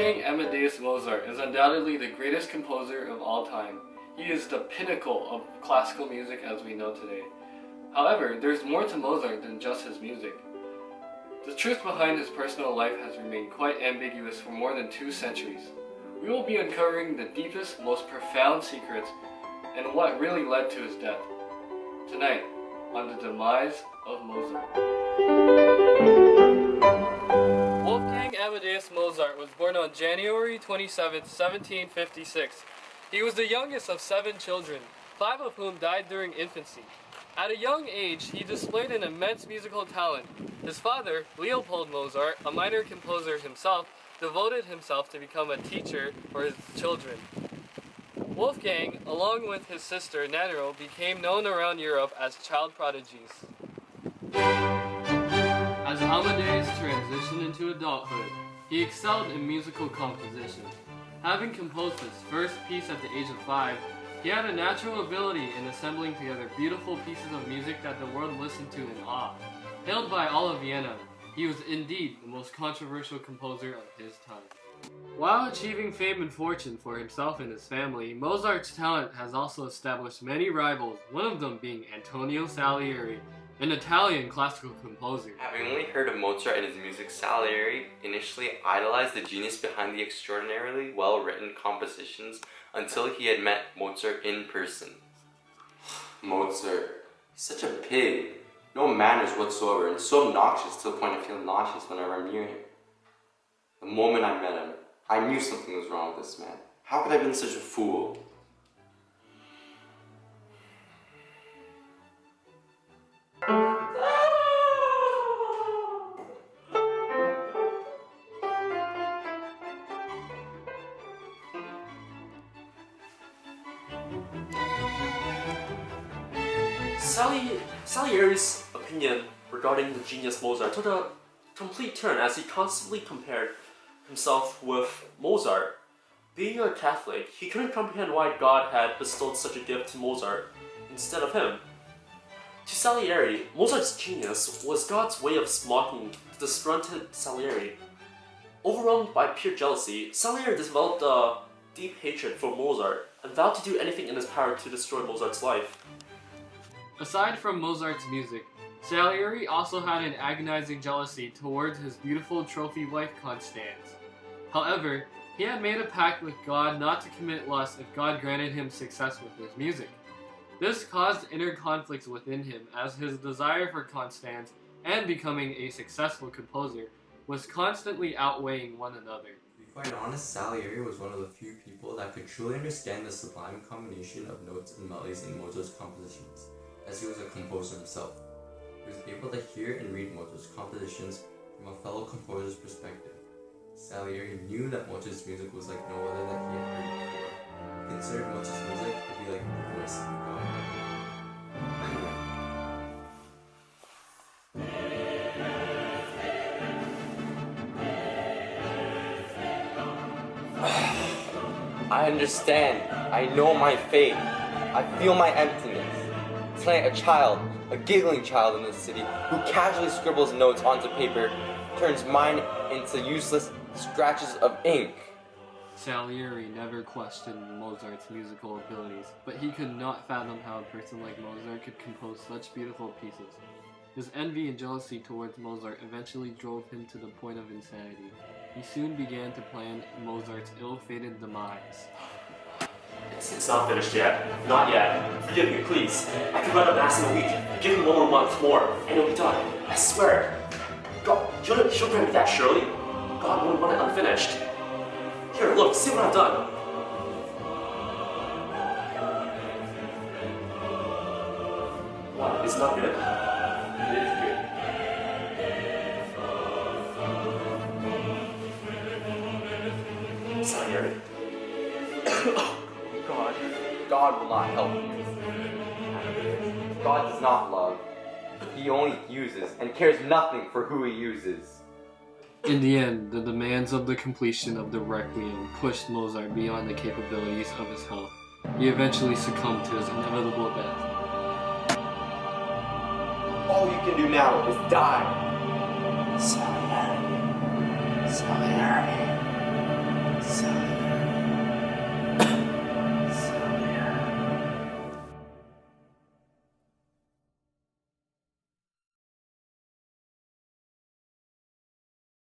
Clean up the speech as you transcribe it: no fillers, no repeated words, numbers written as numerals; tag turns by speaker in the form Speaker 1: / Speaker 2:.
Speaker 1: Wolfgang Amadeus Mozart is undoubtedly the greatest composer of all time. He is the pinnacle of classical music as we know today. However, there's more to Mozart than just his music. The truth behind his personal life has remained quite ambiguous for more than 2 centuries. We will be uncovering the deepest, most profound secrets and what really led to his death. Tonight, on the demise of Mozart. Wolfgang Amadeus Mozart was born on January 27, 1756. He was the youngest of 7 children, 5 of whom died during infancy. At a young age, he displayed an immense musical talent. His father, Leopold Mozart, a minor composer himself, devoted himself to become a teacher for his children. Wolfgang, along with his sister Nannerl, became known around Europe as child prodigies. As Amadeus transitioned into adulthood, he excelled in musical composition. Having composed his first piece at the age of 5, he had a natural ability in assembling together beautiful pieces of music that the world listened to in awe. Hailed by all of Vienna, he was indeed the most controversial composer of his time. While achieving fame and fortune for himself and his family, Mozart's talent has also established many rivals, one of them being Antonio Salieri, an Italian classical composer.
Speaker 2: Having only heard of Mozart and his music, Salieri initially idolized the genius behind the extraordinarily well-written compositions until he had met Mozart in person.
Speaker 3: Mozart, he's such a pig. No manners whatsoever, and so obnoxious to the point I feel nauseous whenever I'm near him. The moment I met him, I knew something was wrong with this man. How could I have been such a fool?
Speaker 4: Salieri's opinion regarding the genius Mozart took a complete turn as he constantly compared himself with Mozart. Being a Catholic, he couldn't comprehend why God had bestowed such a gift to Mozart instead of him. To Salieri, Mozart's genius was God's way of mocking the disgruntled Salieri. Overwhelmed by pure jealousy, Salieri developed a deep hatred for Mozart and vowed to do anything in his power to destroy Mozart's life.
Speaker 1: Aside from Mozart's music, Salieri also had an agonizing jealousy towards his beautiful trophy wife Constance. However, he had made a pact with God not to commit lust if God granted him success with his music. This caused inner conflicts within him as his desire for Constance and becoming a successful composer was constantly outweighing one another.
Speaker 5: To be quite honest, Salieri was one of the few people that could truly understand the sublime combination of notes and melodies in Mozart's compositions, as he was a composer himself. He was able to hear and read Mozart's compositions from a fellow composer's perspective. Salieri knew that Mozart's music was like no other that he had heard before. He considered Mozart's music to be like the voice of God.
Speaker 2: I understand. I know my fate. I feel my emptiness. Tonight a giggling child in the city, who casually scribbles notes onto paper, turns mine into useless scratches of ink.
Speaker 1: Salieri never questioned Mozart's musical abilities, but he could not fathom how a person like Mozart could compose such beautiful pieces. His envy and jealousy towards Mozart eventually drove him to the point of insanity. He soon began to plan Mozart's ill-fated demise.
Speaker 4: It's not finished yet. Not yet. Forgive me, please. I could write a mass in a week. Give me 1 more month more, and it'll be done. I swear. God, she'll grant me that, surely. God wouldn't want it unfinished. Here, look, see what I've done. What? It's not good? It is good. Salieri.
Speaker 2: God will not help you. God does not love. He only uses and cares nothing for who he uses.
Speaker 1: In the end, the demands of the completion of the Requiem pushed Mozart beyond the capabilities of his health. He eventually succumbed to his inevitable death.
Speaker 2: All you can do now is die.